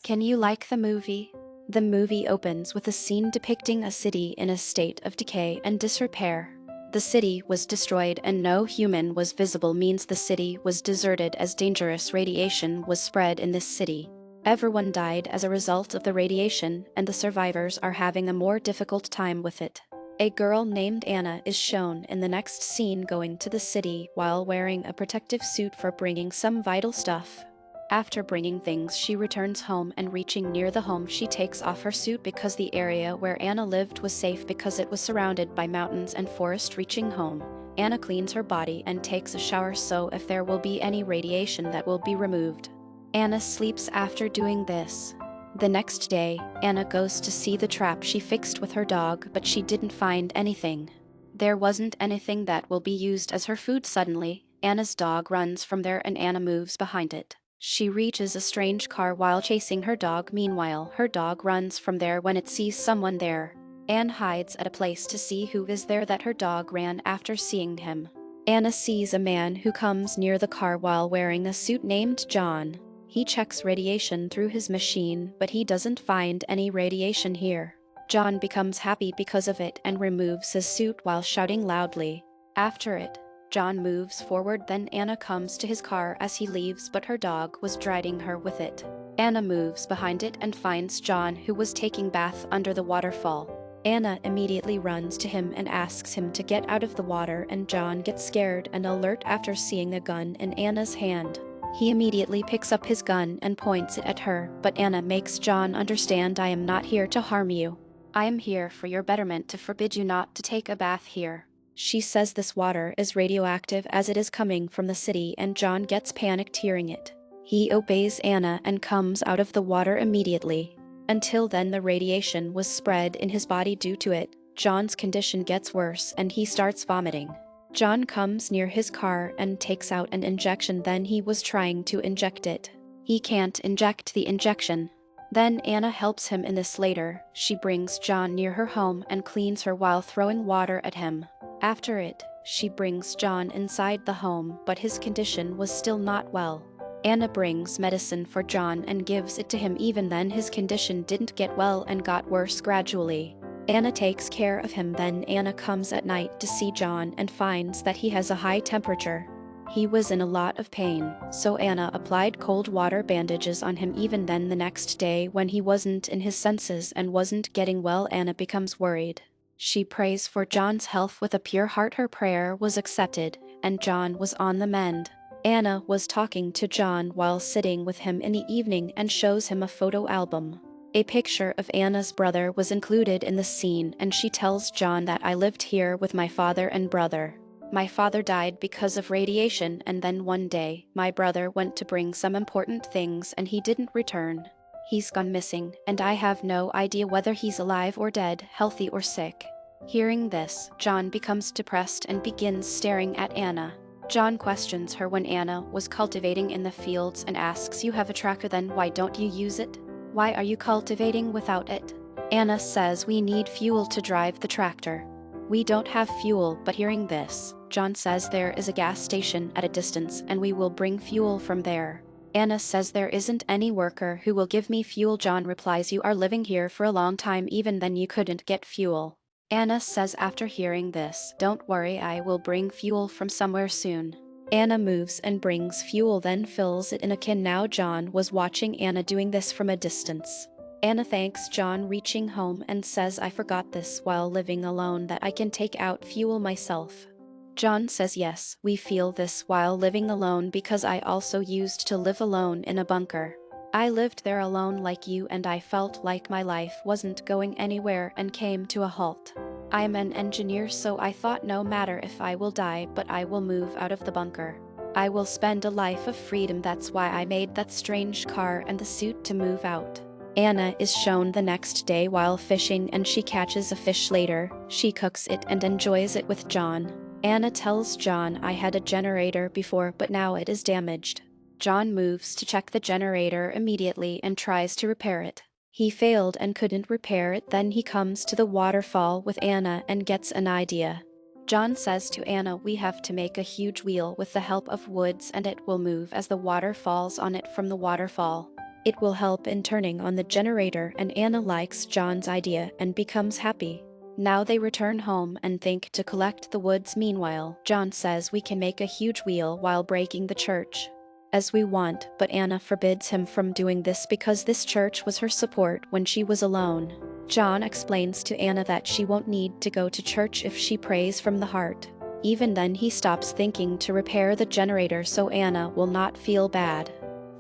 Can you like the movie? The movie opens with a scene depicting a city in a state of decay and disrepair. The city was destroyed and no human was visible, means the city was deserted as dangerous radiation was spread in this city. Everyone died as a result of the radiation and the survivors are having a more difficult time with it. A girl named Anna is shown in the next scene going to the city while wearing a protective suit for bringing some vital stuff. After bringing things, she returns home and reaching near the home she takes off her suit because the area where Anna lived was safe because it was surrounded by mountains and forest. Reaching home, Anna cleans her body and takes a shower so if there will be any radiation that will be removed. Anna sleeps after doing this. The next day, Anna goes to see the trap she fixed with her dog, but she didn't find anything. There wasn't anything that will be used as her food. Suddenly, Anna's dog runs from there and Anna moves behind it. She reaches a strange car while chasing her dog. Meanwhile, her dog runs from there when it sees someone there. Anne hides at a place to see who is there that her dog ran after seeing him. Anna sees a man who comes near the car while wearing a suit named John. He checks radiation through his machine, but he doesn't find any radiation here. John becomes happy because of it and removes his suit while shouting loudly. After it, John moves forward, then Anna comes to his car as he leaves, but her dog was dragging her with it. Anna moves behind it and finds John, who was taking bath under the waterfall. Anna immediately runs to him and asks him to get out of the water, and John gets scared and alert after seeing a gun in Anna's hand. He immediately picks up his gun and points it at her, but Anna makes John understand, "I am not here to harm you. I am here for your betterment, to forbid you not to take a bath here." She says this water is radioactive as it is coming from the city, and John gets panicked hearing it. He obeys Anna and comes out of the water immediately. Until then, the radiation was spread in his body. Due to it, John's condition gets worse and he starts vomiting. John comes near his car and takes out an injection, then he was trying to inject it. He can't inject the injection. Then Anna helps him in this later. She brings John near her home and cleans her while throwing water at him. After it, she brings John inside the home, but his condition was still not well. Anna brings medicine for John and gives it to him. Even then, his condition didn't get well and got worse gradually. Anna takes care of him. Then Anna comes at night to see John and finds that he has a high temperature. He was in a lot of pain, so Anna applied cold water bandages on him. Even then, the next day, when he wasn't in his senses and wasn't getting well, Anna becomes worried. She prays for John's health with a pure heart. Her prayer was accepted, and John was on the mend. Anna was talking to John while sitting with him in the evening and shows him a photo album. A picture of Anna's brother was included in the scene, and she tells John that, "I lived here with my father and brother. My father died because of radiation, and then one day, my brother went to bring some important things and he didn't return. He's gone missing, and I have no idea whether he's alive or dead, healthy or sick." Hearing this, John becomes depressed and begins staring at Anna. John questions her when Anna was cultivating in the fields and asks, "You have a tractor, then why don't you use it? Why are you cultivating without it?" Anna says, "We need fuel to drive the tractor. We don't have fuel." But hearing this, John says there is a gas station at a distance and we will bring fuel from there. Anna says, "There isn't any worker who will give me fuel." John replies, "You are living here for a long time, even then you couldn't get fuel." Anna says after hearing this, "Don't worry, I will bring fuel from somewhere soon." Anna moves and brings fuel, then fills it in a can. Now John was watching Anna doing this from a distance. Anna thanks John reaching home and says, "I forgot this while living alone, that I can take out fuel myself." John says, "Yes, we feel this while living alone because I also used to live alone in a bunker. I lived there alone like you, and I felt like my life wasn't going anywhere and came to a halt. I am an engineer, so I thought no matter if I will die, but I will move out of the bunker. I will spend a life of freedom. That's why I made that strange car and the suit to move out." Anna is shown the next day while fishing and she catches a fish. Later, she cooks it and enjoys it with John. Anna tells John, "I had a generator before, but now it is damaged." John moves to check the generator immediately and tries to repair it. He failed and couldn't repair it. Then he comes to the waterfall with Anna and gets an idea. John says to Anna, "We have to make a huge wheel with the help of woods and it will move as the water falls on it from the waterfall. It will help in turning on the generator, and Anna likes John's idea and becomes happy. Now they return home and think to collect the woods. Meanwhile, John says we can make a huge wheel while breaking the church as we want, but Anna forbids him from doing this because this church was her support when she was alone. John explains to Anna that she won't need to go to church if she prays from the heart. Even then he stops thinking to repair the generator so Anna will not feel bad.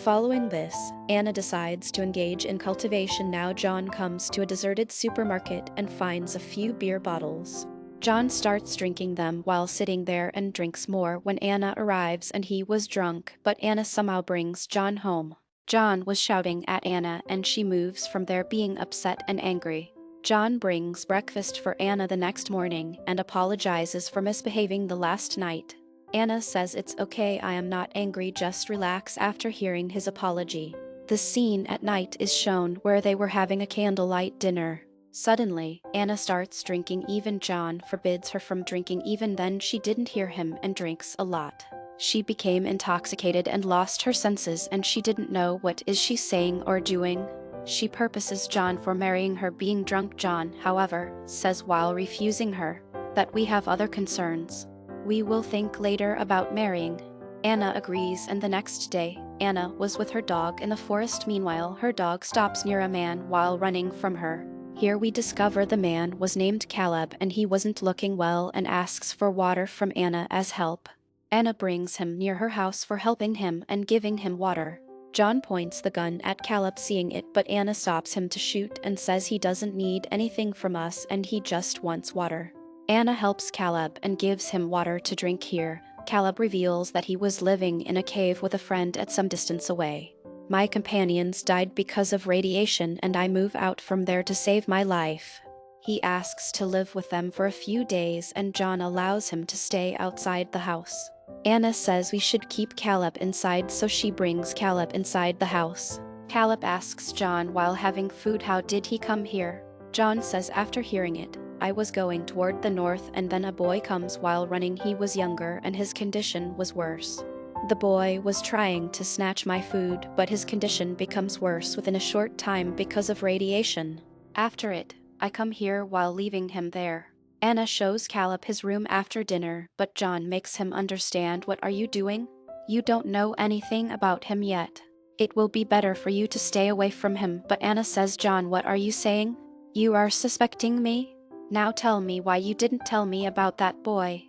Following this, Anna decides to engage in cultivation. Now John comes to a deserted supermarket and finds a few beer bottles. John starts drinking them while sitting there and drinks more when Anna arrives, and he was drunk, but Anna somehow brings John home. John was shouting at Anna and she moves from there being upset and angry. John brings breakfast for Anna the next morning and apologizes for misbehaving the last night. Anna says it's okay, I am not angry, just relax. After hearing his apology, the scene at night is shown where they were having a candlelight dinner. Suddenly, Anna starts drinking. Even John forbids her from drinking. Even then she didn't hear him and drinks a lot. She became intoxicated and lost her senses, and she didn't know what is she saying or doing. She purposes John for marrying her. Being drunk, John, however, says while refusing her that we have other concerns. We will think later about marrying. Anna agrees, and the next day, Anna was with her dog in the forest. Meanwhile, her dog stops near a man while running from her. Here we discover the man was named Caleb, and he wasn't looking well and asks for water from Anna as help. Anna brings him near her house for helping him and giving him water. John points the gun at Caleb, seeing it, but Anna stops him to shoot and says he doesn't need anything from us and he just wants water. Anna helps Caleb and gives him water to drink. Here, Caleb reveals that he was living in a cave with a friend at some distance away. My companions died because of radiation and I move out from there to save my life. He asks to live with them for a few days and John allows him to stay outside the house. Anna says we should keep Caleb inside, so she brings Caleb inside the house. Caleb asks John while having food, how did he come here? John says after hearing it, I was going toward the north and then a boy comes while running. He was younger and his condition was worse. The boy was trying to snatch my food, but his condition becomes worse within a short time because of radiation. After it, I come here while leaving him there. Anna shows Caleb his room after dinner, but John makes him understand. What are you doing? You don't know anything about him yet. It will be better for you to stay away from him. But Anna says, John, what are you saying? You are suspecting me? Now tell me why you didn't tell me about that boy.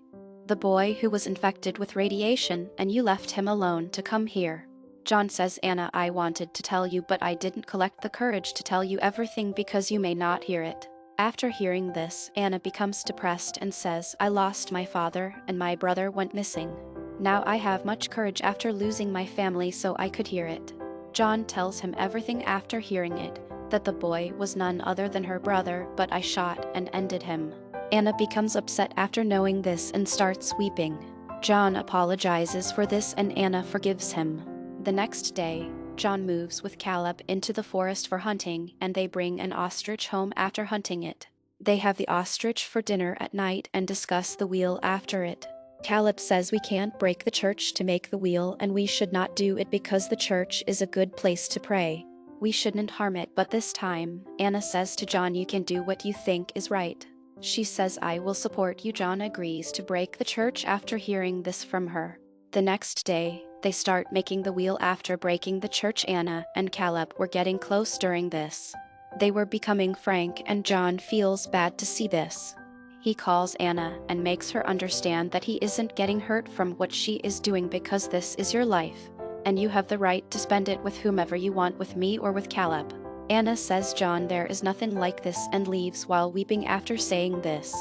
The boy who was infected with radiation, and you left him alone to come here. John says, Anna, I wanted to tell you, but I didn't collect the courage to tell you everything because you may not hear it. After hearing this, Anna becomes depressed and says, I lost my father and my brother went missing. Now I have much courage after losing my family, so I could hear it. John tells him everything after hearing it, that the boy was none other than her brother, but I shot and ended him. Anna becomes upset after knowing this and starts weeping. John apologizes for this and Anna forgives him. The next day, John moves with Caleb into the forest for hunting, and they bring an ostrich home after hunting it. They have the ostrich for dinner at night and discuss the wheel after it. Caleb says we can't break the church to make the wheel, and we should not do it because the church is a good place to pray. We shouldn't harm it. But this time, Anna says to John, you can do what you think is right. She says, I will support you. John agrees to break the church after hearing this from her. The next day, they start making the wheel after breaking the church. Anna and Caleb were getting close during this. They were becoming frank and John feels bad to see this. He calls Anna and makes her understand that he isn't getting hurt from what she is doing because this is your life, and you have the right to spend it with whomever you want, with me or with Caleb. Anna says, John, there is nothing like this, and leaves while weeping after saying this.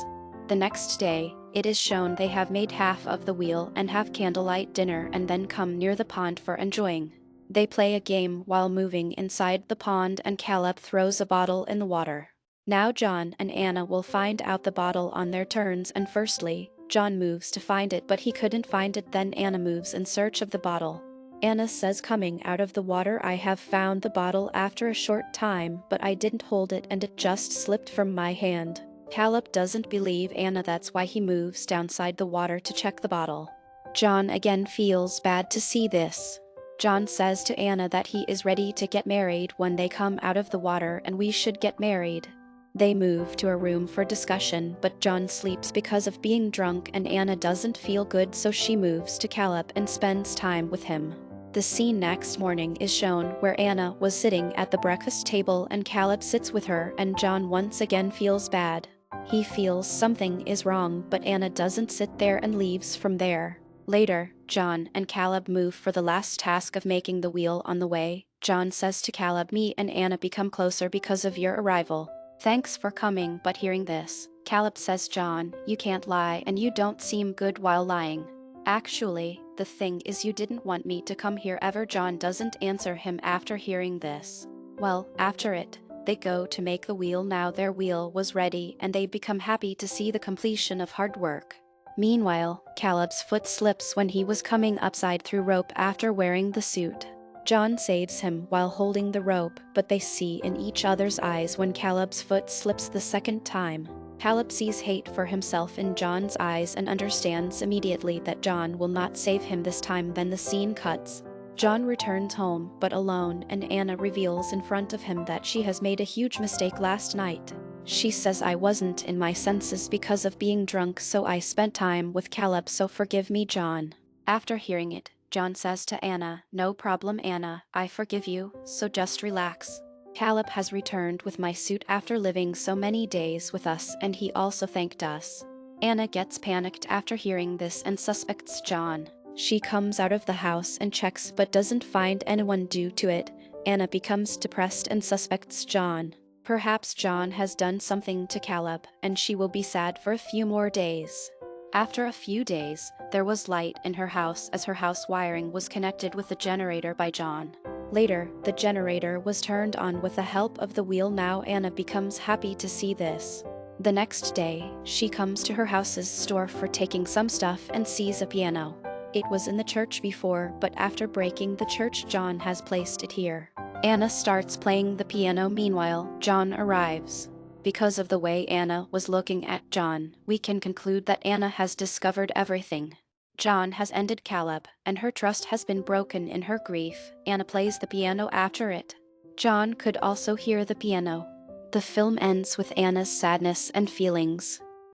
The next day, it is shown they have made half of the wheel and have candlelight dinner and then come near the pond for enjoying. They play a game while moving inside the pond and Caleb throws a bottle in the water. Now John and Anna will find out the bottle on their turns, and firstly, John moves to find it but he couldn't find it. Then Anna moves in search of the bottle. Anna says, coming out of the water, I have found the bottle after a short time, but I didn't hold it and it just slipped from my hand. Caleb doesn't believe Anna, that's why he moves downside the water to check the bottle. John again feels bad to see this. John says to Anna that he is ready to get married when they come out of the water and we should get married. They move to a room for discussion, but John sleeps because of being drunk and Anna doesn't feel good, so she moves to Caleb and spends time with him. The scene next morning is shown where Anna was sitting at the breakfast table and Caleb sits with her, and John once again feels bad. He feels something is wrong, but Anna doesn't sit there and leaves from there. Later, John and Caleb move for the last task of making the wheel. On the way, John says to Caleb, "Me and Anna become closer because of your arrival. Thanks for coming." But hearing this, Caleb says, "John, you can't lie and you don't seem good while lying. Actually, the thing is you didn't want me to come here ever." John doesn't answer him after hearing this. Well, after it, they go to make the wheel. Now their wheel was ready and they become happy to see the completion of hard work. Meanwhile, Caleb's foot slips when he was coming upside through rope after wearing the suit. John saves him while holding the rope, but they see in each other's eyes when Caleb's foot slips the second time. Caleb sees hate for himself in John's eyes and understands immediately that John will not save him this time. Then the scene cuts. John returns home, but alone, and Anna reveals in front of him that she has made a huge mistake last night. She says, "I wasn't in my senses because of being drunk, so I spent time with Caleb, so forgive me, John." After hearing it, John says to Anna, "No problem, Anna, I forgive you, so just relax. Caleb has returned with my suit after living so many days with us, and he also thanked us." Anna gets panicked after hearing this and suspects John. She comes out of the house and checks but doesn't find anyone. Due to it, Anna becomes depressed and suspects John. Perhaps John has done something to Caleb, and she will be sad for a few more days. After a few days, there was light in her house as her house wiring was connected with the generator by John. Later, the generator was turned on with the help of the wheel. Now Anna becomes happy to see this. The next day, she comes to her house's store for taking some stuff and sees a piano. It was in the church before, but after breaking the church, John has placed it here. Anna starts playing the piano. Meanwhile, John arrives. Because of the way Anna was looking at John, we can conclude that Anna has discovered everything. John has ended Caleb, and her trust has been broken. In her grief, Anna plays the piano after it. John could also hear the piano. The film ends with Anna's sadness and feelings.